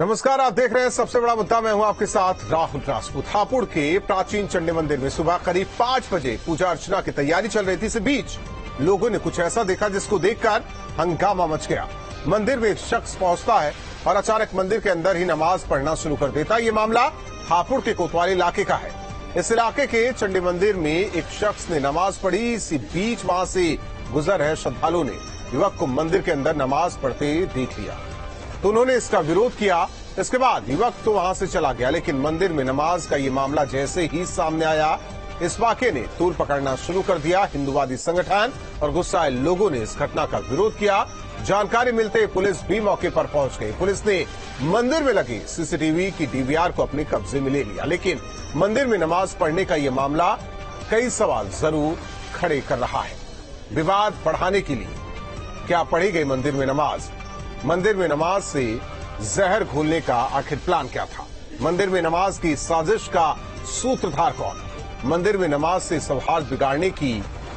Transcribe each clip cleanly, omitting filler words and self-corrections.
नमस्कार, आप देख रहे हैं सबसे बड़ा मुद्दा। मैं हूं आपके साथ राहुल राजपूत। हापुड़ के प्राचीन चंडी मंदिर में सुबह करीब 5 बजे पूजा अर्चना की तैयारी चल रही थी। इस बीच लोगों ने कुछ ऐसा देखा जिसको देखकर हंगामा मच गया। मंदिर में एक शख्स पहुंचता है और अचानक मंदिर के अंदर ही नमाज पढ़ना शुरू कर देता है। ये मामला हापुड़ के कोतवाली इलाके का है। इस इलाके के चंडी मंदिर में एक शख्स ने नमाज पढ़ी। इसी बीच वहां से गुजर रहे श्रद्धालुओं ने युवक को मंदिर के अंदर नमाज पढ़ते देख लिया तो उन्होंने इसका विरोध किया। इसके बाद युवक तो वहां से चला गया, लेकिन मंदिर में नमाज का ये मामला जैसे ही सामने आया, इस वाकये ने तूल पकड़ना शुरू कर दिया। हिंदुवादी संगठन और गुस्साए लोगों ने इस घटना का विरोध किया। जानकारी मिलते पुलिस भी मौके पर पहुंच गई। पुलिस ने मंदिर में लगी सीसीटीवी की डीवीआर को अपने कब्जे में ले लिया, लेकिन मंदिर में नमाज पढ़ने का ये मामला कई सवाल जरूर खड़े कर रहा है। विवाद बढ़ाने के लिए क्या पढ़ी गई मंदिर में नमाज? मंदिर में नमाज से जहर घोलने का आखिर प्लान क्या था? मंदिर में नमाज की साजिश का सूत्रधार कौन? मंदिर में नमाज से सौहार्द बिगाड़ने की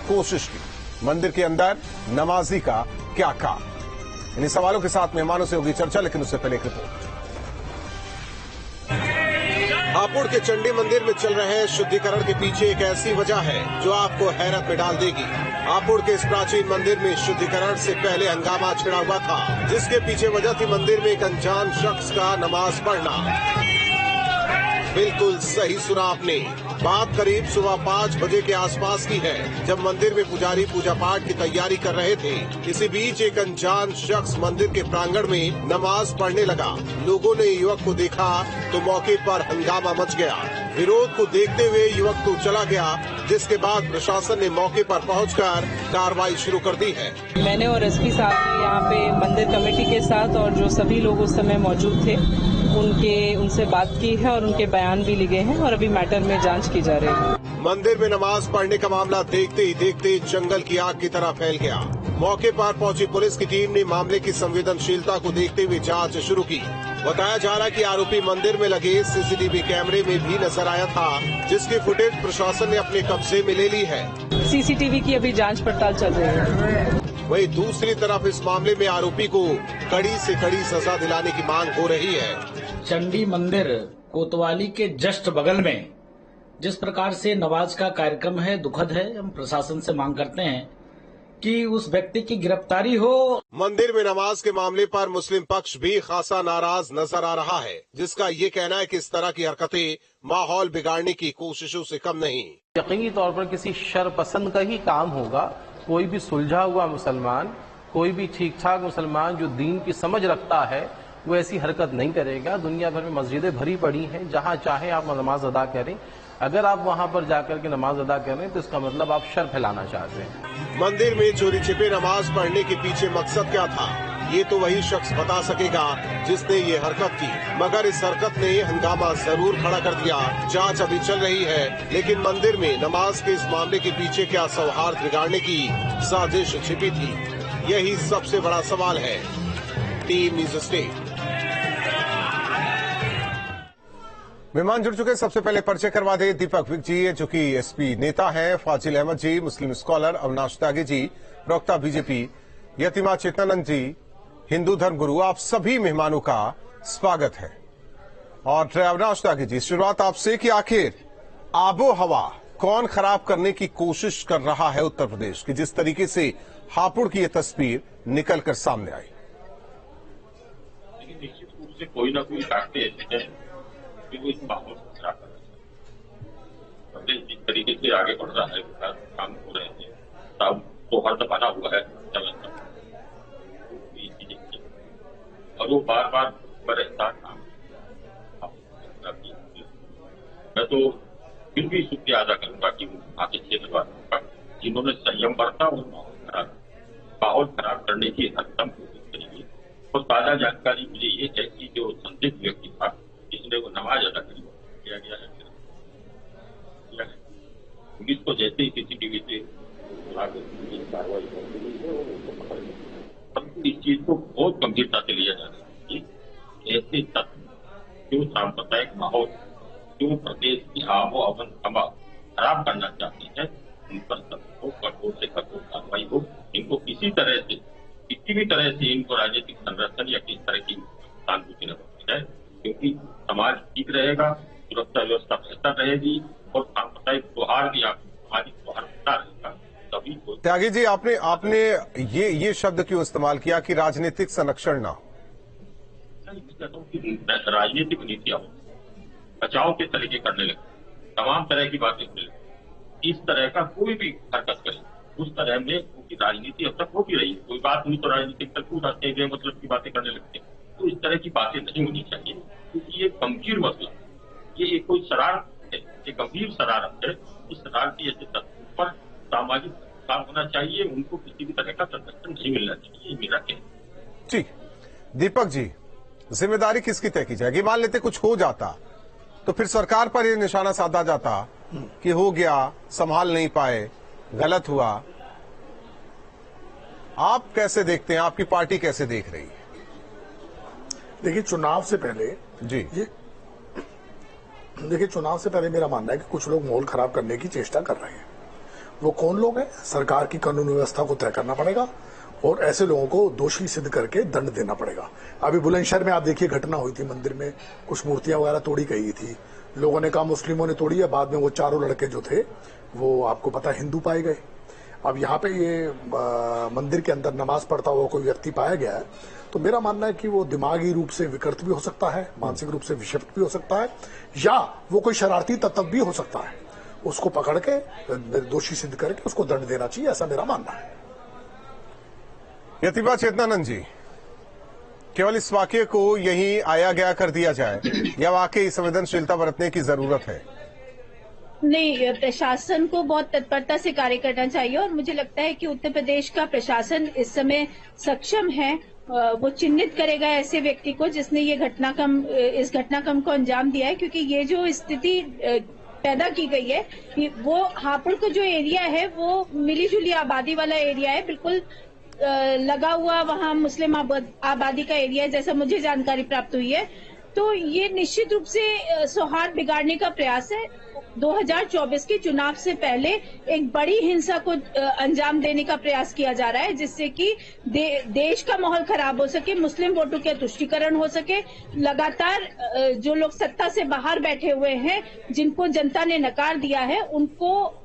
कोशिश की। मंदिर के अंदर नमाजी का क्या काम? इन्हीं सवालों के साथ मेहमानों से होगी चर्चा, लेकिन उससे पहले एक रिपोर्ट। हापुड़ के चंडी मंदिर में चल रहे शुद्धिकरण के पीछे एक ऐसी वजह है जो आपको हैरत में डाल देगी। हापुड़ के इस प्राचीन मंदिर में शुद्धिकरण से पहले हंगामा छिड़ा हुआ था, जिसके पीछे वजह थी मंदिर में एक अनजान शख्स का नमाज पढ़ना। बिल्कुल सही सुना आपने। बात करीब सुबह 5 बजे के आसपास की है, जब मंदिर में पुजारी पूजा पाठ की तैयारी कर रहे थे। इसी बीच एक अनजान शख्स मंदिर के प्रांगण में नमाज पढ़ने लगा। लोगों ने युवक को देखा तो मौके पर हंगामा मच गया। विरोध को देखते हुए युवक तो चला गया, जिसके बाद प्रशासन ने मौके पर पहुंचकर कार्रवाई शुरू कर दी है। मैंने और एसपी साहब ने यहाँ पे मंदिर कमेटी के साथ और जो सभी लोग उस समय मौजूद थे उनसे बात की है और उनके बयान भी लिए हैं और अभी मैटर में जांच की जा रही है। मंदिर में नमाज पढ़ने का मामला देखते ही देखते जंगल की आग की तरह फैल गया। मौके पर पहुंची पुलिस की टीम ने मामले की संवेदनशीलता को देखते हुए जांच शुरू की। बताया जा रहा है कि आरोपी मंदिर में लगे सीसीटीवी कैमरे में भी नजर आया था, जिसकी फुटेज प्रशासन ने अपने कब्जे में ले ली है। सीसीटीवी की अभी जांच पड़ताल चल रही है। वहीं दूसरी तरफ इस मामले में आरोपी को कड़ी से कड़ी सजा दिलाने की मांग हो रही है। चंडी मंदिर कोतवाली के जस्ट बगल में जिस प्रकार से नमाज का कार्यक्रम है, दुखद है। हम प्रशासन से मांग करते हैं कि उस व्यक्ति की गिरफ्तारी हो। मंदिर में नमाज के मामले पर मुस्लिम पक्ष भी खासा नाराज नजर आ रहा है, जिसका ये कहना है कि इस तरह की हरकतें माहौल बिगाड़ने की कोशिशों से कम नहीं। यकीनी तौर पर किसी शरपसंद का ही काम होगा। कोई भी सुलझा हुआ मुसलमान, कोई भी ठीक ठाक मुसलमान जो दीन की समझ रखता है, वो ऐसी हरकत नहीं करेगा। दुनिया भर में मस्जिदें भरी पड़ी हैं, जहां चाहे आप नमाज अदा करें। अगर आप वहां पर जाकर के नमाज अदा कर रहे हैं तो इसका मतलब आप शर फैलाना चाहते हैं। मंदिर में चोरी छिपे नमाज पढ़ने के पीछे मकसद क्या था, ये तो वही शख्स बता सकेगा जिसने ये हरकत की। मगर इस हरकत ने हंगामा जरूर खड़ा कर दिया। जांच अभी चल रही है, लेकिन मंदिर में नमाज के इस मामले के पीछे क्या सौहार्द बिगाड़ने की साजिश छिपी थी, यही सबसे बड़ा सवाल है। Team news state. मेहमान जुड़ चुके। सबसे पहले परिचय करवा दे दीपक विक जी, जो कि एसपी नेता हैं, फाजिल अहमद जी, मुस्लिम स्कॉलर अविनाश त्यागी जी, प्रवक्ता बीजेपी यतिमा चेतनानंद जी, हिंदू धर्म गुरु। आप सभी मेहमानों का स्वागत है। और अविनाश त्यागी जी, शुरुआत आपसे कि आखिर आबो हवा कौन खराब करने की कोशिश कर रहा है उत्तर प्रदेश की, जिस तरीके से हापुड़ की यह तस्वीर निकलकर सामने आई? निश्चित रूप से कोई ना कोई ताकतें ऐसे हैं कि वो इस माहौल को खराब कर रहे हैं। जिस तरीके से आगे बढ़ रहा है, विकास काम हो रहे हैं, सब सौहार्द बना हुआ है और वो बार बार परेशान काम। मैं तो फिर भी शुक्रिया अदा करूंगा कि आगे क्षेत्रवासियों का, जिन्होंने संयम बरता और माहौल खराब करने की हरदम कोशिश करी। और ताजा जानकारी मुझे ये है कि जो संदिग्ध व्यक्ति था, जिसने वो नमाज अदा करी, किया गया है। पुलिस को जैसे ही सीसीटीवी से कार्रवाई परंतु इस चीज को बहुत गंभीरता से लिया जा रहा है। ऐसे तत्व जो सांप्रदायिक माहौल, जो प्रदेश की आबो हवा खराब करना चाहते हैं, उन पर सबको कठोर से कठोर कार्रवाई हो। इनको किसी भी तरह से इनको राजनीतिक संरक्षण या किस तरह की सहानुभूति न है, क्योंकि समाज ठीक रहेगा, सुरक्षा व्यवस्था बेहतर रहेगी और सामुदायिक त्योहार भी सामाजिक त्योहार बना रहेगा, तभी तो। त्यागी जी, आपने ये शब्द क्यों इस्तेमाल किया कि राजनीतिक संरक्षण ना हो? राजनीतिक नीतियां बचाव के तरीके करने लगे, तमाम तरह की बातें करने लगे। इस तरह का कोई भी हरकत करे उस तरह में क्योंकि राजनीति अब तक हो भी रही है, कोई बात हुई तो राजनीतिक तक उठाते हैं, मतलब की बातें करने लगते हैं। तो इस तरह की बातें नहीं होनी चाहिए, क्योंकि ये गंभीर मसला, ये कोई शरारत है, ये गंभीर शरारत है। इस शरारती ऐसे तत्वों पर सामाजिक काम होना चाहिए, उनको किसी भी तरह का संरक्षण नहीं मिलना चाहिए, ये मेरा कहना। ठीक, दीपक जी, जिम्मेदारी किसकी तय की जाएगी? मान लेते कुछ हो जाता तो फिर सरकार पर यह निशाना साधा जाता कि हो गया, संभाल नहीं पाए, गलत हुआ। आप कैसे देखते हैं, आपकी पार्टी कैसे देख रही है? देखिए, चुनाव से पहले चुनाव से पहले मेरा मानना है कि कुछ लोग माहौल खराब करने की चेष्टा कर रहे हैं। वो कौन लोग हैं? सरकार की कानून व्यवस्था को तय करना पड़ेगा और ऐसे लोगों को दोषी सिद्ध करके दंड देना पड़ेगा। अभी बुलंदशहर में आप देखिए, घटना हुई थी, मंदिर में कुछ मूर्तियां वगैरह तोड़ी गई थी। लोगों ने कहा मुस्लिमों ने तोड़ी है, बाद में वो चारों लड़के जो थे वो आपको पता हिंदू पाए गए। अब यहाँ पे ये मंदिर के अंदर नमाज पढ़ता हुआ कोई व्यक्ति पाया गया है, तो मेरा मानना है कि वो दिमागी रूप से विकृत भी हो सकता है, मानसिक रूप से विक्षिप्त भी हो सकता है, या वो कोई शरारती तत्व भी हो सकता है। उसको पकड़ के दोषी सिद्ध करके उसको दंड देना चाहिए, ऐसा मेरा मानना है। यतिमा चेतनानंद जी, केवल इस वाक्य को यहीं आया गया कर दिया जाए या वाकई संवेदनशीलता बरतने की जरूरत है? नहीं, प्रशासन को बहुत तत्परता से कार्य करना चाहिए और मुझे लगता है कि उत्तर प्रदेश का प्रशासन इस समय सक्षम है। वो चिन्हित करेगा ऐसे व्यक्ति को जिसने इस घटनाक्रम को अंजाम दिया है, क्योंकि ये जो स्थिति पैदा की गई है, वो हापुड़ का जो एरिया है वो मिली जुली आबादी वाला एरिया है, बिल्कुल लगा हुआ वहाँ मुस्लिम आबादी का एरिया है, जैसा मुझे जानकारी प्राप्त हुई है। तो ये निश्चित रूप से सौहार्द बिगाड़ने का प्रयास है। 2024 के चुनाव से पहले एक बड़ी हिंसा को अंजाम देने का प्रयास किया जा रहा है, जिससे कि देश का माहौल खराब हो सके, मुस्लिम वोटों के तुष्टीकरण हो सके। लगातार जो लोग सत्ता से बाहर बैठे हुए हैं, जिनको जनता ने नकार दिया है, उनको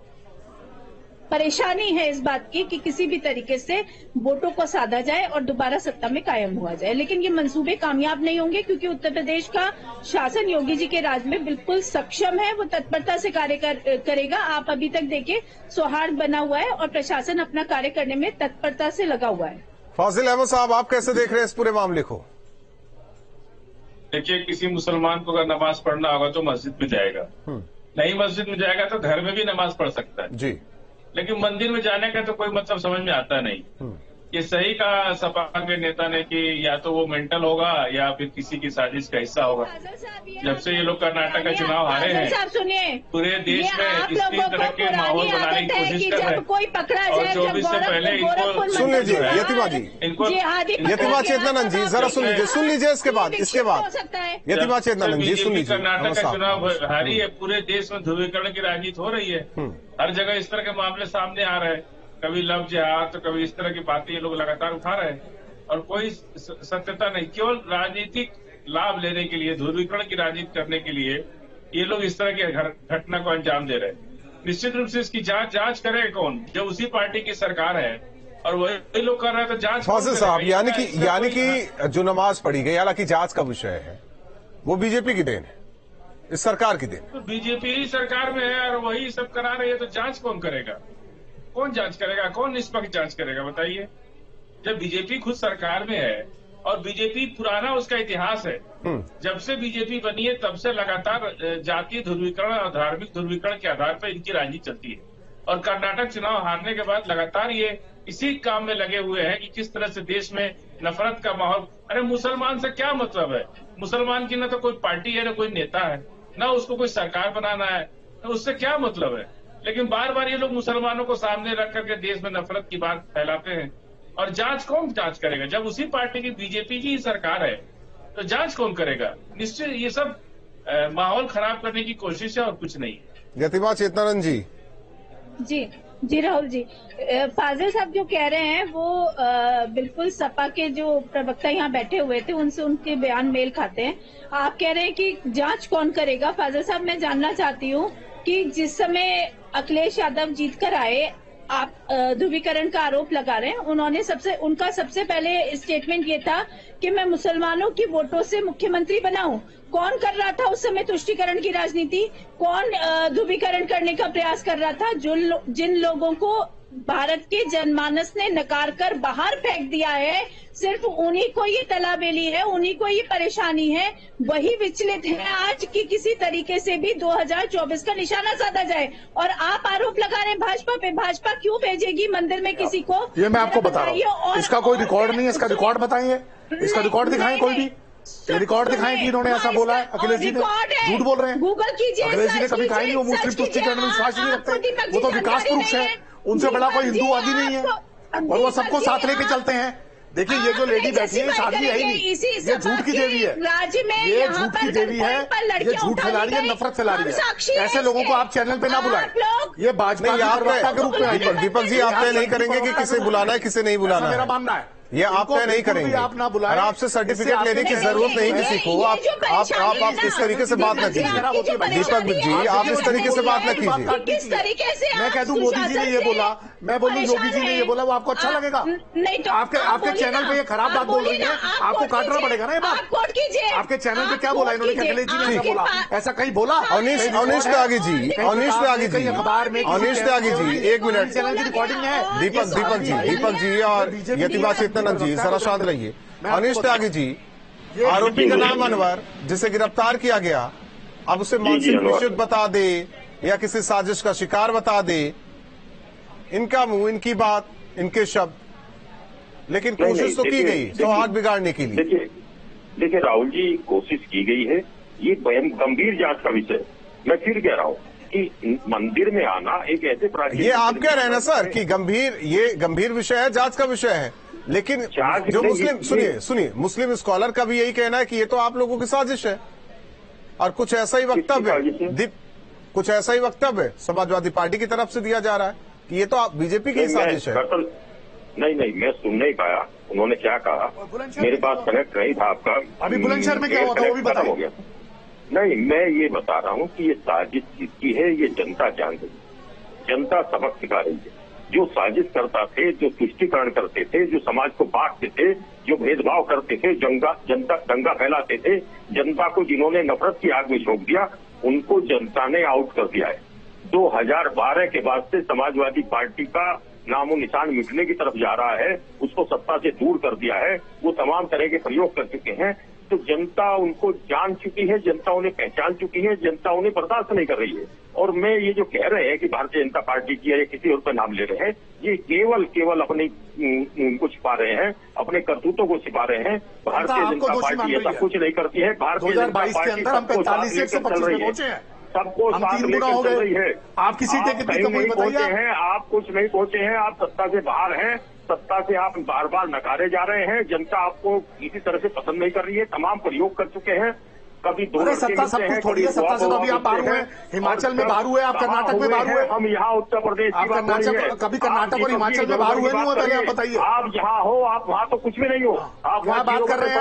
परेशानी है इस बात की कि किसी भी तरीके से वोटों को साधा जाए और दोबारा सत्ता में कायम हुआ जाए। लेकिन ये मंसूबे कामयाब नहीं होंगे, क्योंकि उत्तर प्रदेश का शासन योगी जी के राज में बिल्कुल सक्षम है, वो तत्परता से कार्य करेगा। आप अभी तक देखिए, सौहार्द बना हुआ है और प्रशासन अपना कार्य करने में तत्परता से लगा हुआ है। फाजिल अहमद साहब, आप कैसे देख रहे हैं इस पूरे मामले को? देखिए, किसी मुसलमान को अगर नमाज पढ़ना होगा तो मस्जिद में जाएगा, नहीं मस्जिद में जाएगा तो घर में भी नमाज पढ़ सकता है जी, लेकिन मंदिर में जाने का तो कोई मतलब समझ में आता नहीं। ये सही कहा सपा के नेता ने कि या तो वो मेंटल होगा या फिर किसी की साजिश का हिस्सा होगा। जब से ये लोग कर्नाटक का चुनाव हारे हैं, पूरे देश में इस तरह के माहौल बनाने की कोशिश कर रहे हैं। कोई पकड़ा और 24 से पहले इनको सुन लीजिए यतिमा जी, यतिमा चेतनानंद जी, जरा सुन लीजिए इसके बाद यतिमा चेतनानंद जी सुन लीजिए। कर्नाटक का चुनाव हारी है, पूरे देश में ध्रुवीकरण की राजनीति हो रही है, हर जगह इस तरह के मामले सामने आ रहे हैं, कभी लव जिहाद तो कभी इस तरह की बातें ये लोग लगातार उठा रहे हैं और कोई सत्यता नहीं, केवल राजनीतिक लाभ लेने के लिए, ध्रुवीकरण की राजनीति करने के लिए ये लोग इस तरह की घटना को अंजाम दे रहे हैं। निश्चित रूप से इसकी जांच करे कौन? जब उसी पार्टी की सरकार है और वही लोग कर रहे हैं तो जांच। फाजिल साहब, यानी कि जो नमाज पढ़ी गई, हालांकि जांच का विषय है, वो बीजेपी की देन है, इस सरकार की देन। तो बीजेपी ही सरकार में है और वही सब करा रही है, तो जांच कौन करेगा? कौन जांच करेगा? कौन निष्पक्ष जांच करेगा? बताइए। जब बीजेपी खुद सरकार में है और बीजेपी पुराना उसका इतिहास है, जब से बीजेपी बनी है तब से लगातार जातीय ध्रुवीकरण और धार्मिक ध्रुवीकरण के आधार पर इनकी राजनीति चलती है और कर्नाटक चुनाव हारने के बाद लगातार ये इसी काम में लगे हुए हैं कि किस तरह से देश में नफरत का माहौल। अरे मुसलमान से क्या मतलब है? मुसलमान की न तो कोई पार्टी है, न कोई नेता है, न उसको कोई सरकार बनाना है, तो उससे क्या मतलब है? लेकिन बार बार ये लोग मुसलमानों को सामने रख करके देश में नफरत की बात फैलाते हैं और जांच कौन जांच करेगा? जब उसी पार्टी की बीजेपी की सरकार है तो जांच कौन करेगा? निश्चित ये सब माहौल खराब करने की कोशिश है और कुछ नहीं। यतिमा चेतनानंद जी जी राहुल जी, फाजिल साहब जो कह रहे हैं वो बिल्कुल सपा के जो प्रवक्ता यहाँ बैठे हुए थे उनसे उनके बयान मेल खाते हैं। आप कह रहे हैं कि जांच कौन करेगा। फाजल साहब, मैं जानना चाहती हूँ कि जिस समय अखिलेश यादव जीत कर आए, आप ध्रुवीकरण का आरोप लगा रहे हैं, उनका सबसे पहले स्टेटमेंट ये था कि मैं मुसलमानों की वोटों से मुख्यमंत्री बनाऊं। कौन कर रहा था उस समय तुष्टीकरण की राजनीति? कौन ध्रुवीकरण करने का प्रयास कर रहा था? जिन लोगों को भारत के जनमानस ने नकार कर बाहर फेंक दिया है, सिर्फ उन्हीं को ये तलाबेली है, उन्हीं को ये परेशानी है, वही विचलित है आज की किसी तरीके से भी 2024 का निशाना साधा जाए। और आप आरोप लगा रहे हैं भाजपा पे। भाजपा क्यों भेजेगी मंदिर में किसी को? ये मैं आपको बता रहा हूँ। इसका कोई रिकॉर्ड नहीं है, इसका रिकॉर्ड बताइए, इसका रिकॉर्ड दिखाएं कोई भी। ये रिकॉर्ड दिखाएं कि इन्होंने ऐसा बोला है। अखिलेश जी ने झूठ बोल रहे हैं। गूगल कीजिए। अखिलेश जी ने कभी कहा नहीं वो मुस्लिम तुष्टीकरण में विश्वास नहीं रखते। वो तो विकास पुरुष है, उनसे बड़ा कोई हिंदूवादी नहीं है, और वो सबको साथ लेके चलते हैं। देखिए ये जो लेडी बैठी है शादी है ही नहीं, ये झूठ की देवी है, ये झूठ की देवी है, ये झूठ फैला रही है, नफरत फैला रही है। ऐसे लोगों को आप चैनल पे ना बुलाएं। ये भाजपा के रूप में। दीपक जी, आप तय नहीं करेंगे कि किसे बुलाना है किसे नहीं बुलाना है? मेरा मानना है ये आप तय नहीं करेंगे। आप ना बुलाएं, और आपसे सर्टिफिकेट लेने की जरूरत नहीं किसी को। आप इस तरीके से बात न कीजिए। दीपक जी, आप इस तरीके से बात न कीजिए। किस तरीके से मैं कह दूं मोदी जी ने ये बोला, मैं बोलूं योगी जी ने ये बोला, वो आपको अच्छा लगेगा? नहीं तो आपके चैनल पे ये खराब बात बोल रही है, आपको काटना पड़ेगा ना ये बात। कोट कीजिए। आपके चैनल पे क्या बोला इन्होंने? अखिलेश जी ने ऐसा बोला, ऐसा कहीं बोला? अवनीश त्यागी जी, अखबार में अवनीश त्यागी जी, एक मिनट। चैनल की रिकॉर्डिंग है। दीपक जी और यतिबा चेतनानंद जी, जरा शांत रहिए। अवनीश त्यागी जी, आरोपी का नाम अनवर, जिसे गिरफ्तार किया गया, अब उसे मानसिक विकृत बता दे या किसी साजिश का शिकार बता दे, इनका मुंह, इनकी बात, इनके शब्द, लेकिन कोशिश तो की गई सौहार्द बिगाड़ने के लिए। देखिए राहुल जी, कोशिश की गई है, ये गंभीर जांच का विषय। मैं फिर कह रहा हूँ कि मंदिर में आना एक ऐसे प्राचीन, ये आप कह रहे हैं ना सर कि ये गंभीर विषय है, जांच का विषय है, लेकिन जो मुस्लिम, सुनिए, मुस्लिम स्कॉलर का भी यही कहना है कि ये तो आप लोगों की साजिश है, और कुछ ऐसा ही वक्तव्य समाजवादी पार्टी की तरफ से दिया जा रहा है कि ये तो आप बीजेपी की साजिश है। नहीं, मैं सुन नहीं पाया उन्होंने क्या कहा, मेरे पास कनेक्ट नहीं था आपका। अभी बुलंदशहर में क्या हुआ था वो भी बता हो गया। नहीं, मैं ये बता रहा हूँ कि ये साजिश किसकी है, ये जनता जान रही है, जनता सबक सिखा रही है। जो साजिश करता थे, जो तुष्टीकरण करते थे, जो समाज को बांटते थे, जो भेदभाव करते थे, दंगा फैलाते थे, जनता को जिन्होंने नफरत की आग में झोंक दिया, उनको जनता ने आउट कर दिया है। 2012 के बाद से समाजवादी पार्टी का नामो निशान मिटने की तरफ जा रहा है, उसको सत्ता से दूर कर दिया है, वो तमाम तरह के प्रयोग कर चुके हैं। तो जनता उनको जान चुकी है, जनता उन्हें पहचान चुकी है, जनता उन्हें बर्दाश्त नहीं कर रही है। और मैं ये जो कह रहे हैं कि भारतीय जनता पार्टी की या किसी और का नाम ले रहे हैं, ये केवल अपनी उनको छिपा रहे हैं, अपने करतूतों को छिपा रहे हैं। भारतीय जनता पार्टी ऐसा कुछ नहीं करती है। भारतीय जनता पार्टी सबको साथ लेकर चल रही है, सबको साथ लेकर चल रही है। आप किसी नहीं पहुंचे हैं, आप कुछ नहीं पहुंचे हैं, आप सत्ता से बाहर हैं, सत्ता से आप बार बार नकारे जा रहे हैं। जनता आपको किसी तरह से पसंद नहीं कर रही है, तमाम प्रयोग कर चुके हैं। कभी दो सत्ता सब कुछ थोड़ी है, सत्ता से तो अभी आप बाहर हुए, हिमाचल में बाहर हुए, आप कर्नाटक में बाहर हुए, हम यहाँ उत्तर प्रदेश कभी कर्नाटक और हिमाचल में बाहर हुए नहीं हुए? पहले आप बताइए। आप यहाँ हो, आप वहाँ तो कुछ भी नहीं हो, आप वहाँ बात कर रहे हैं,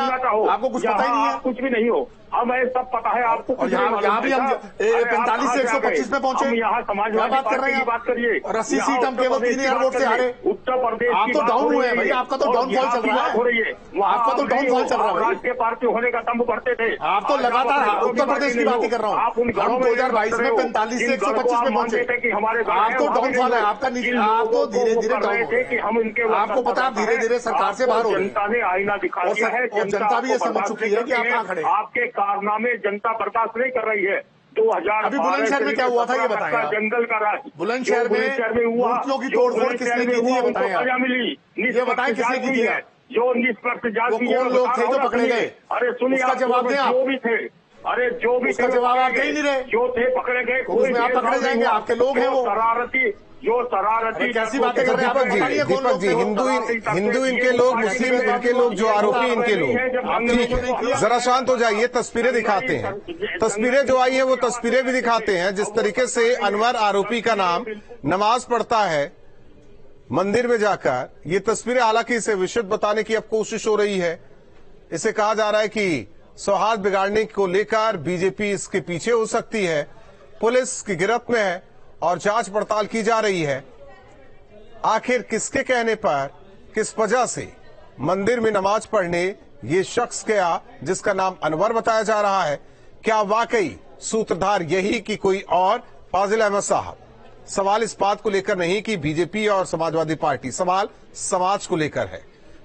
आपको कुछ पता ही नहीं है, कुछ भी नहीं हो। हमें सब पता है आपको। और यहाँ भी हम 45 से 125 में पहुंचे। यहाँ समाजवादी बात कर रहे हैं, बात करिए। 80 सीट हम केवल 3000 वोट से हारे। उत्तर प्रदेश आप तो डाउन हुए हैं भाई, आपका तो डाउनफॉल चल रहा है, आपका तो डाउनफॉल चल रहा है। राष्ट्रीय पार्टी होने का दम भरते थे आप, तो लगातार उत्तर प्रदेश की बात ही कर रहा हूँ। आप उन हम 2022 में 45 से 125 में पहुंचे कि हमारे आप तो डाउनफॉल है आपका, आप तो धीरे धीरे डाउन थे कि हम इनके, आपको पता है धीरे धीरे सरकार से बाहर हो रहे हैं। जनता ने आईना दिखा दिया है, जनता भी ये समझ चुकी है कि आप कहाँ खड़े। आपके कारनामे जनता बर्दाश्त नहीं कर रही है। 2000 अभी बुलंदशहर में क्या हुआ था ये बताएं। जंगल का राज बुलंदशहर में हुआ, मूर्तियों की तोड़फोड़ किसने की थी ये बताएं। सजा मिली, ये बताएं किसने की थी है, जो निष्पक्ष जांच की। कौन लोग थे जो पकड़े गए? अरे सुनिए, उसका जवाब दें आप। जो भी थे, अरे जो भी उसका जवाब आप दे ही नहीं रहे। जो थे पकड़े गए, उसमें आप पकड़े जाएंगे, आपके लोग हैं वो शरारती कैसी बातें कर रहे हैं दीपक जी, हिंदू इनके लोग, मुस्लिम इनके लोग, जो आरोपी इनके लोग। जरा शांत हो जाइए, तस्वीरें दिखाते हैं, तस्वीरें जो आई है वो तस्वीरें भी दिखाते हैं। जिस तरीके से अनवर आरोपी का नाम नमाज पढ़ता है, मंदिर में जाकर ये तस्वीरें, हालांकि इसे विशद बताने की अब कोशिश हो रही है। इसे कहा जा रहा है कि सौहार्द बिगाड़ने को लेकर बीजेपी इसके पीछे हो सकती है, पुलिस की गिरफ्त में है और जांच पड़ताल की जा रही है। आखिर किसके कहने पर, किस वजह से मंदिर में नमाज पढ़ने ये शख्स गया जिसका नाम अनवर बताया जा रहा है? क्या वाकई सूत्रधार यही कि कोई और? फाजिल अहमद साहब, सवाल इस बात को लेकर नहीं कि बीजेपी और समाजवादी पार्टी, सवाल समाज को लेकर है।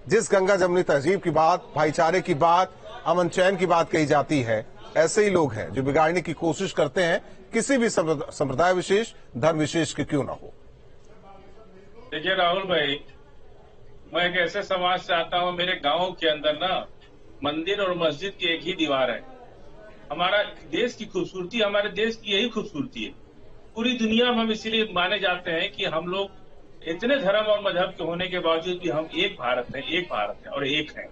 जिस गंगा जमुनी तहजीब की बात, भाईचारे की बात, अमन चैन की बात कही जाती है, ऐसे ही लोग हैं जो बिगाड़ने की कोशिश करते हैं, किसी भी संप्रदाय विशेष, धर्म विशेष के क्यों ना हो। देखिए राहुल भाई, मैं एक ऐसे समाज से आता हूं, मेरे गांव के अंदर ना मंदिर और मस्जिद की एक ही दीवार है। हमारा देश की खूबसूरती, हमारे देश की यही खूबसूरती है। पूरी दुनिया में हम इसीलिए माने जाते हैं कि हम लोग इतने धर्म और मजहब के होने के बावजूद भी हम एक भारत है और एक है।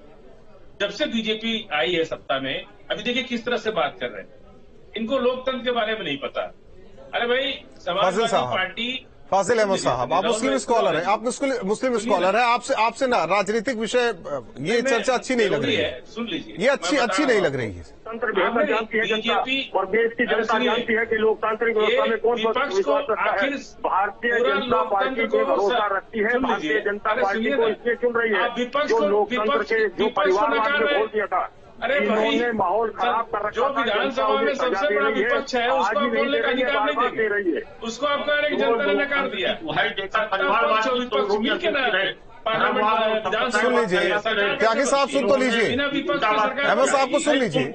जब से बीजेपी आई है सत्ता में, अभी देखिए किस तरह से बात कर रहे हैं। इनको लोकतंत्र के बारे में नहीं पता। अरे भाई, समाजवादी पार्टी, फाजिल अहमद साहब, आप मुस्लिम स्कॉलर हैं, आप मुस्लिम स्कॉलर हैं, आपसे ना राजनीतिक विषय, ये चर्चा अच्छी नहीं लग रही है। सुन लीजिए, ये अच्छी नहीं लग रही है। तंत्र बेहतर जानती है जनता, और देश की जनता जानती है कि लोकतांत्रिक व्यवस्था में कौन विश्वास रखता है। भारतीय जनता पार्टी को भरोसा रखती है, भारतीय जनता पार्टी को इसलिए चुन रही है जो लोकतंत्र के, जो परिवारवाद में घोल दिया था। अरे भाई, माहौल खराब कर रखा जो विधानसभा में सबसे बड़ा विपक्ष है उसको बोलने का अधिकार नहीं देंगे, उसको आप कह रहे हैं जनता ने नकार दिया। सुन लीजिए, त्यागी साहब सुन तो लीजिए, अहमद साहब को सुन लीजिए,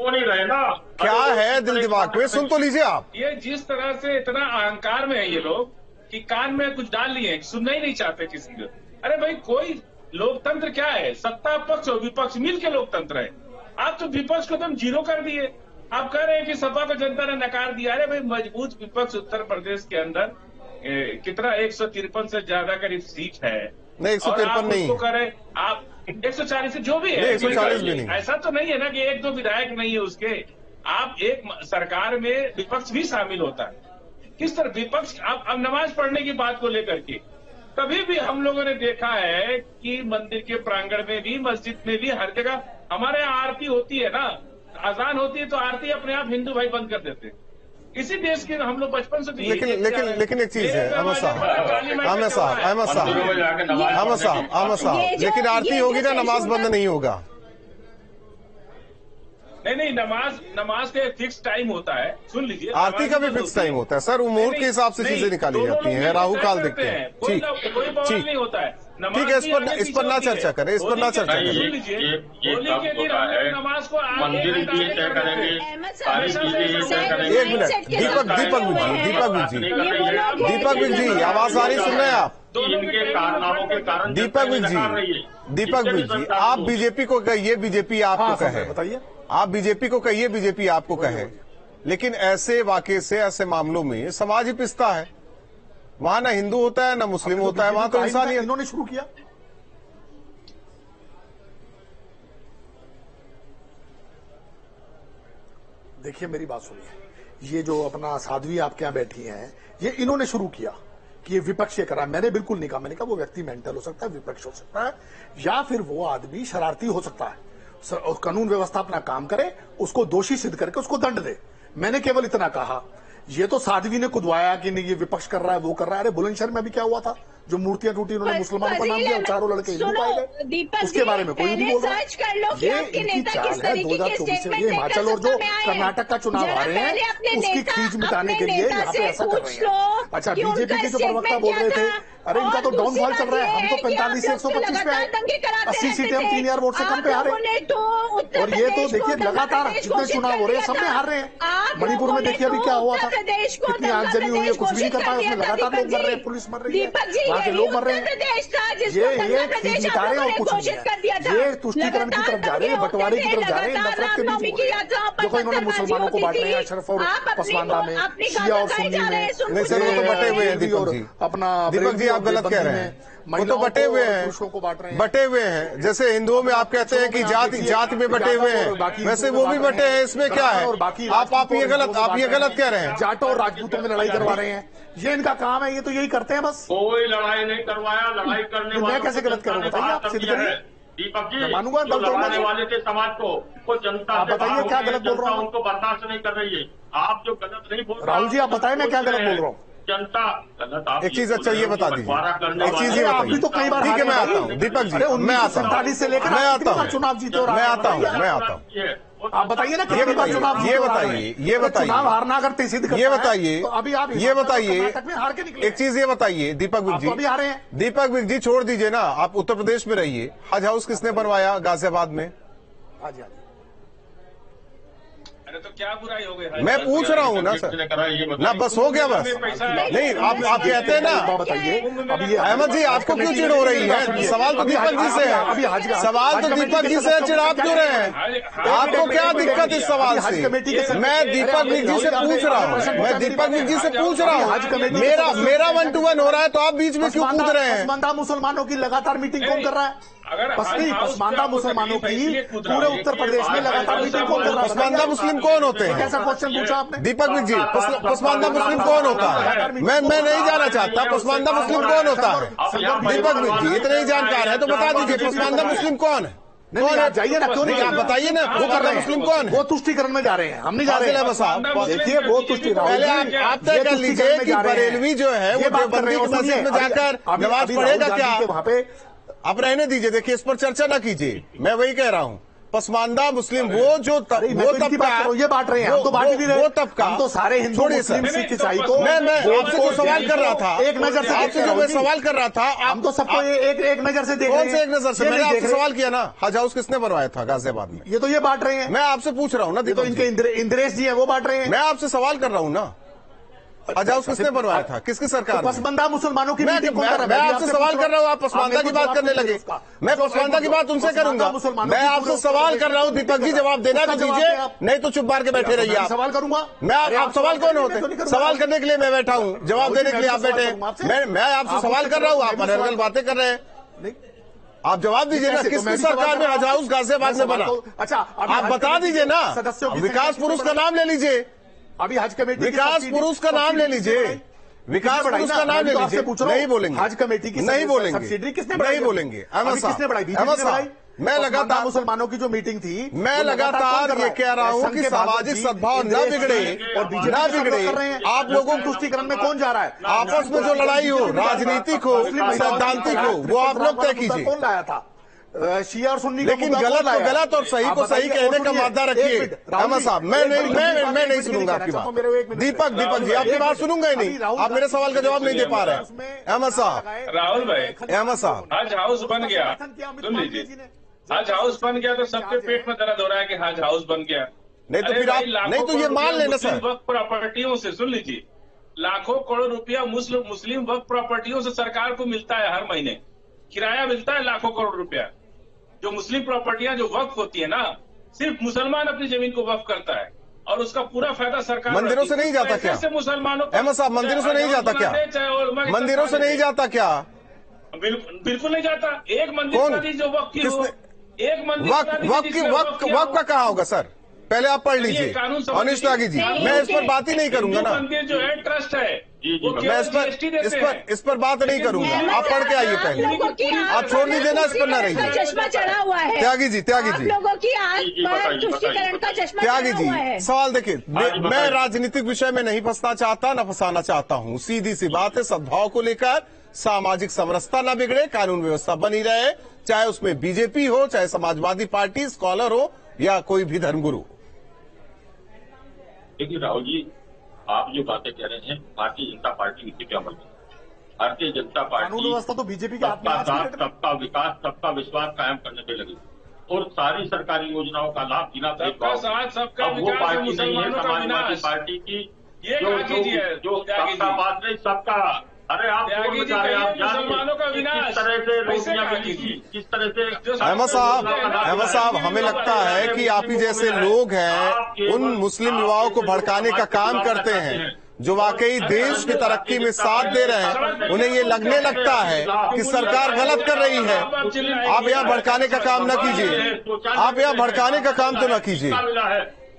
क्या है दिल दिमाग में, सुन तो लीजिए आप। ये जिस तरह से इतना अहंकार में है ये लोग कि कान में कुछ डाल लिए, सुनना ही नहीं चाहते किसी को। अरे भाई, कोई लोकतंत्र क्या है? सत्ता पक्ष और विपक्ष मिलकर लोकतंत्र है। आप तो विपक्ष को तुम जीरो कर दिए। आप कह रहे हैं कि सपा को जनता ने नकार दिया। अरे भाई, मजबूत विपक्ष उत्तर प्रदेश के अंदर कितना 153 से ज्यादा करीब सीट है। नहीं, 153 नहीं है। कह रहे आप 140 जो भी है, 140 भी नहीं। ऐसा तो नहीं है ना कि एक दो विधायक नहीं है उसके। आप एक सरकार में विपक्ष भी शामिल होता है। किस तरह विपक्ष, आप अब नमाज पढ़ने की बात को लेकर के कभी भी हम लोगों ने देखा है कि मंदिर के प्रांगण में भी, मस्जिद में भी, हर जगह हमारे यहाँ आरती होती है ना, अजान होती है तो आरती अपने आप हिंदू भाई बंद कर देते हैं। इसी देश के हम लोग बचपन से। लेकिन एक चीज है अहमद साहब, लेकिन आरती होगी ना, नमाज बंद नहीं होगा। नहीं, नमाज का एक फिक्स टाइम होता है। सुन लीजिए, आरती का भी फिक्स टाइम होता है सर, मुहूर्त के हिसाब से चीजें निकाली जाती हैं, राहु काल देखते हैं। ठीक नहीं होता है, ठीक है, इस पर ना चर्चा करें, इस पर ना चर्चा करें। सुन लीजिए, होली के दिन हम लोग नमाज को मंदिर भी तय करेंगे, एक मिनट, दीपक विक जी, आवाज आ रही, सुन रहे हैं आप? इनके कारनामों के कारण दीपक विक जी, आप बीजेपी को कहिए, बीजेपी आपको कहे, बताइए, आप बीजेपी को कहिए, बीजेपी आपको कहे, लेकिन ऐसे वाकये से, ऐसे मामलों में समाज ही पिसता है। वहां ना हिंदू होता है ना मुस्लिम होता है, वहां तो इंसान ही। इन्होंने शुरू किया। देखिए, मेरी बात सुनिए, ये जो अपना साध्वी आपके यहाँ बैठी हैं, ये इन्होंने शुरू किया कि ये विपक्ष ये करा। मैंने बिल्कुल नहीं कहा, मैंने कहा वो व्यक्ति मेंटल हो सकता है, विपक्ष हो सकता है, या फिर वो आदमी शरारती हो सकता है। कानून व्यवस्था अपना काम करे, उसको दोषी सिद्ध करके उसको दंड दे। मैंने केवल इतना कहा। ये तो साध्वी ने कुदवाया कि नहीं ये विपक्ष कर रहा है, वो कर रहा है। अरे बुलंदशहर में भी क्या हुआ था, जो मूर्तियां टूटी, उन्होंने मुसलमानों का नाम दिया, चारों लड़के हिंदू पाए गए, उसके बारे में कोई नहीं बोल रहा। ये इनकी चाल है 2024 से। ये हिमाचल और जो कर्नाटक का चुनाव आ रहे हैं, उसकी खींच मिटाने के लिए यहाँ पे ऐसा कर रहे हैं। अच्छा, बीजेपी के जो प्रवक्ता बोल रहे थे, अरे इनका तो डाउनफॉल चल रहा है, हम तो 45 से 125 पे आए, 80 सीटें हम 3000 वोट से कम पे हारे। और ये तो देखिए लगातार जितने चुनाव हो रहे हैं सब में हार रहे हैं। मणिपुर में देखिए अभी क्या हुआ था, कितनी आग जली हुई है, कुछ भी नहीं कर पाए उसमें। लगातार लोग मर रहे हैं, पुलिस मर रही है, वहाँ के लोग मर रहे हैं। ये खींच मिटा रहे हैं और कुछ नहीं है। ये तुष्टीकरण की तरफ जा रहे हैं, बंटवारे की तरफ जा रहे हैं, नफरत के बीच हो रहे हैं। देखो इन्होंने मुसलमानों को बांट रहे हैं, अशरफ और पसमानदा में, शिया और सुन्नी में, बटे हुए हैं। दीपक जी, अपना दीपक जी आप गलत कह रहे हैं। वो तो बटे हुए हैं, पुरुषों को बांट रहे हैं, बटे हुए हैं। जैसे हिंदुओं में आप कहते हैं कि जाति में बटे हुए हैं, वैसे वो भी बटे हैं। इसमें क्या है? आप ये गलत कह रहे हैं। जाटों और राजपूतों में लड़ाई करवा रहे हैं, ये इनका काम है, ये तो यही करते हैं बस। कोई लड़ाई नहीं करवाया, लड़ाई करने वाले मैं कैसे गलत करूं बताइए, आप सिद्ध करिए। दीपक जी, मानूंगा जो लड़ाने वाले थे समाज को जनता बताइए क्या गलत बोल रहा हूँ, उनको बर्दाश्त नहीं कर रही है। आप जो गलत नहीं बोल रहे, राहुल जी आप बताएं मैं क्या गलत बोल रहा हूँ। जनता गलत, आप एक चीज अच्छा ये बता दीजिए, एक चीज ये आप भी तो कई बार, ठीक है मैं आता हूँ दीपक जी, मैं आता हूँ, 1947 से लेकर मैं आता हूँ, चुनाव जीते हो, मैं आता हूँ। आप बताइए ना कितनी बार चुनाव जीते, ये बताइए, चुनाव हारना अगर सिद्ध करता ये बताइए, तो अभी आप ये बताइए, हार के निकले। एक चीज ये बताइए दीपक विक जी, अभी आ रहे हैं। दीपक विक जी छोड़ दीजिए ना, आप उत्तर प्रदेश में रहिए। हज हाउस किसने बनवाया गाजियाबाद में? तो क्या बुराई हो गई? मैं पूछ रहा हूँ ना सर, ना बस हो गया बस। नहीं आप कहते हैं ना, बताइए अहमद जी आपको क्यों चिढ़ हो रही है? सवाल तो दीपक जी से है, सवाल तो दीपक जी से, चिढ़ आप क्यों रहे हैं? आपको क्या दिक्कत इस सवाल से? मैं दीपक विक जी से पूछ रहा हूँ, मैं दीपक विक जी से पूछ रहा हूँ। मेरा 1 to 1 हो रहा है तो आप बीच में क्यों कूद रहे हैं? पसमानदा मुसलमानों की लगातार मीटिंग कौन कर रहा है? पसमानदा मुसलमानों की पूरे उत्तर प्रदेश में लगातार मीटिंग कौन कर रहा है? पसमानदा मुस्लिम कौन होते हैं? कैसा क्वेश्चन पूछा आपने? दीपक विक जी, पसमानदा मुस्लिम कौन होता है? मैं नहीं जाना चाहता पसमानदा मुस्लिम कौन होता है। दीपक विक जी इतने ही जानकार है तो बता दीजिए पसमानदा मुस्लिम कौन है? कौन है? जाइए ना, क्यों नहीं? आप बताइए ना, वो कर रहे हैं मुस्लिम कौन है? वो तुष्टिकरण में जा रहे हैं, हम नहीं जा रहे हैं। बस आप देखिए वो तुष्टिकरण, पहले आप तय कर लीजिए कि बरेलवी जो है वो देवबंदी की मस्जिद में जाकर नमाज पढ़ेगा क्या? वहाँ पे आप रहने दीजिए, देखिए इस पर चर्चा ना कीजिए। मैं वही कह रहा हूँ, पसमानदा मुस्लिम वो तबका, ये बांट रहे हैं, हम तो बांट ही नहीं रहे। वो तबका, हम तो सारे हिंदू मुस्लिम सिख ईसाई को, मैं आपसे जो सवाल कर रहा था, एक नजर से आपसे जो मैं सवाल कर रहा था, हम तो सबको एक नजर से देख रहे हैं। कौन से एक नजर से? मैंने आपसे सवाल किया ना, हज हाउस किसने बनवाया था गाजियाबाद में? ये तो ये बांट रहे हैं। मैं आपसे पूछ रहा हूँ ना, तो इनके इंद्रेश जी है वो बांट रहे हैं। मैं आपसे सवाल कर रहा हूँ ना, हज हाउस किसने बनवाया था? किसकी सरकार? पसमानदा मुसलमानों की मीटिंग कौन कर रहा है? मैं आपसे सवाल कर रहा हूँ, आप पसमानदा की बात करने लगे। मैं पसमानदा की बात उनसे करूंगा। मैं आपसे सवाल कर रहा हूँ, दीपक जी जवाब देना तो दीजिए, नहीं तो चुप मार के बैठे रहिए। आप सवाल करूंगा मैं, आप सवाल कौन होते? सवाल करने के लिए मैं बैठा हूँ, जवाब देने के लिए आप बैठे। मैं आपसे सवाल कर रहा हूँ, आप अनर्गल बातें कर रहे हैं। आप जवाब दीजिए ना, किसकी सरकार में हज हाउस गाजियाबाद में बना? अच्छा आप बता दीजिए ना, विकास पुरुष का नाम ले लीजिए, अभी हज कमेटी, विकास पुरुष का नाम ले लीजिए, विकास पुरुष का नाम ले लीजिए। नहीं बोलेंगे, हज कमेटी की नहीं बोलेंगे, सब्सिडी किसने नहीं बोलेंगे। किसने बढ़ाई? मैं लगातार मुसलमानों की जो मीटिंग थी, मैं लगातार ये कह रहा हूँ कि सामाजिक सद्भाव न बिगड़े और न बिगड़े। आप लोगों को तुष्टिकरण में कौन जा रहा है? आपस में जो लड़ाई हो, राजनीतिक हो, सैद्धांतिक हो, वो आप लोग तय कीजिए। कौन लाया था? शिया और सुन्नी, लेकिन गलत और सही को सही कहने का मादा रखिए। अहमद साहब मैं नहीं सुनूंगा आपकी बात। दीपक जी आपकी बात सुनूंगा ही नहीं, आप मेरे सवाल का जवाब नहीं दे पा रहे हैं। अहमद साहब, राहुल भाई, अहमद साहब, हज हाउस बन गया, सुन लीजिए, हज हाउस बन गया तो सबके पेट में दर्द हो रहा है कि हज हाउस बन गया। नहीं तो फिर आप नहीं तो ये मान लेना सर। वक्फ प्रॉपर्टियों से, सुन लीजिए, लाखों करोड़ रुपया मुस्लिम वक्फ प्रॉपर्टियों से सरकार को मिलता है, हर महीने किराया मिलता है लाखों करोड़ रुपया। जो मुस्लिम प्रॉपर्टियां जो वक्फ होती है ना, सिर्फ मुसलमान अपनी जमीन को वक्फ करता है और उसका पूरा फायदा सरकार। मंदिरों से नहीं जाता क्या? मुसलमानों अहमद साहब, मंदिरों से नहीं जाता क्या? मंदिरों से नहीं जाता क्या? बिल्कुल नहीं जाता। एक मंदिर जो वक्फ की हो, एक मंदिर वक्फ का कहा होगा सर? पहले आप पढ़ लीजिए अनिश त्यागी जी, मैं इस पर बात ही नहीं करूंगा ना। मंदिर जो है ट्रस्ट है, मैं इस पर बात नहीं करूंगा। आप पढ़ के आइए पहले, आप छोड़ दीजिए ना, इस पर न रहिए। चश्मा चढ़ा हुआ है त्यागी जी, लोगों की आंख पर तुष्टिकरण का चश्मा त्यागी चढ़ा हुआ है। जी सवाल देखिए, मैं राजनीतिक विषय में नहीं फंसना चाहता, न फंसाना चाहता हूँ। सीधी सी बात है, सद्भाव को लेकर सामाजिक समरसता न बिगड़े, कानून व्यवस्था बनी रहे, चाहे उसमें बीजेपी हो, चाहे समाजवादी पार्टी, स्कॉलर हो या कोई भी धर्मगुरु। देखिए राहुल जी, आप जो बातें कह रहे हैं, भारतीय जनता पार्टी इसी पे अमल में। भारतीय जनता पार्टी कानून व्यवस्था तो बीजेपी के सबका साथ, सबका विकास, सबका विश्वास कायम करने पे लगी और सारी सरकारी योजनाओं का लाभ बिना भेदभाव। अब वो पार्टी नहीं है समाजवादी पार्टी की जो सबका बात नहीं सबका। अरे आप मुसलमानों का विनाश किस तरह से रोटियां मिली थी, किस तरह से। अहमद साहब हमें लगता है कि आप ही जैसे लोग हैं उन मुस्लिम युवाओं को भड़काने का काम करते हैं। जो वाकई देश की तरक्की में साथ दे रहे हैं, उन्हें ये लगने लगता है कि सरकार गलत कर रही है। आप यहाँ भड़काने का काम न कीजिए, आप यहाँ भड़काने का काम तो न कीजिए।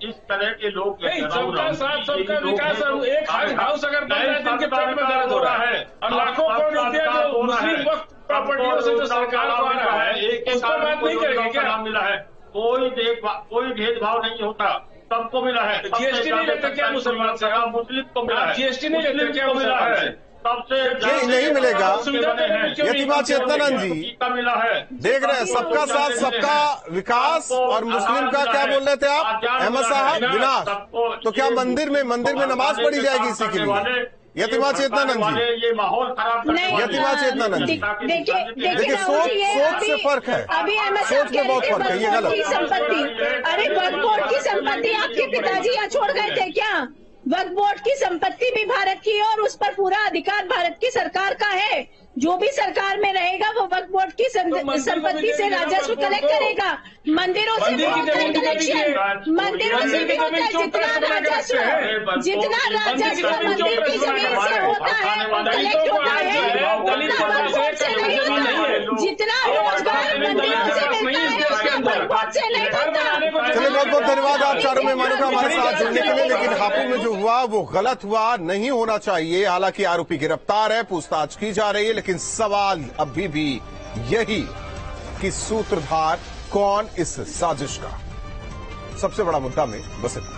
इस तरह के लोग सबका साथ सबका विकास, एक हाउस अगर बन रहा है तो उनके पेट में दर्द हो रहा है, और लाखों करोड़ रुपया जो मुस्लिम वक्त प्रॉपर्टियों से जो सरकार को आ रहा है, उस पर बात नहीं करेंगे क्या? मिला है, कोई भेदभाव नहीं होता, सबको मिला है। जीएसटी नहीं लेते क्या मुसलमान से? मुस्लिम को मिला है, जीएसटी नहीं लेते क्या मुसलमान से? सबसे नहीं मिलेगा। यतिमा चेतनानंद जी मिला है, देख रहे हैं, सबका साथ सबका विकास, और मुस्लिम का क्या बोल रहे थे आप अहमद साहब? विनाश। तो क्या मंदिर में नमाज पढ़ी जाएगी इसी के लिए? यतिमा चेतनानंद जी, ये माहौल खराब यतिमा चेतनानंद जी, देखिए सोच से फर्क है, सोच में बहुत फर्क है, ये गलत। संपत्ति, अरे वक्फ बोर्ड की संपत्ति आपके पिताजी यहाँ छोड़ गए थे क्या? वक्फ बोर्ड की संपत्ति भी भारत की है और उस पर पूरा अधिकार भारत की सरकार का है। जो भी सरकार में रहेगा वो वक्फ बोर्ड की संपत्ति से राजस्व कलेक्ट करेगा। मंदिरों से भी होता है कलेक्शन, मंदिरों से भी होता है। जितना राजस्व मंदिर की जमीन से होता है वो कलेक्ट होता है, उतना वक्फ बोर्ड से नहीं होता। जितना रोजगार मंदिरों से मिलता है उसका वक्फ बोर्ड से नहीं होता। चलिए, बहुत बहुत धन्यवाद आप चारों मेहमानों का हमारे साथ जुड़ने के लिए। लेकिन हापुड़ में जो हुआ वो गलत हुआ, नहीं होना चाहिए। हालांकि आरोपी गिरफ्तार है, पूछताछ की जा रही है, लेकिन सवाल अभी भी यही कि सूत्रधार कौन इस साजिश का। सबसे बड़ा मुद्दा में बस इतना।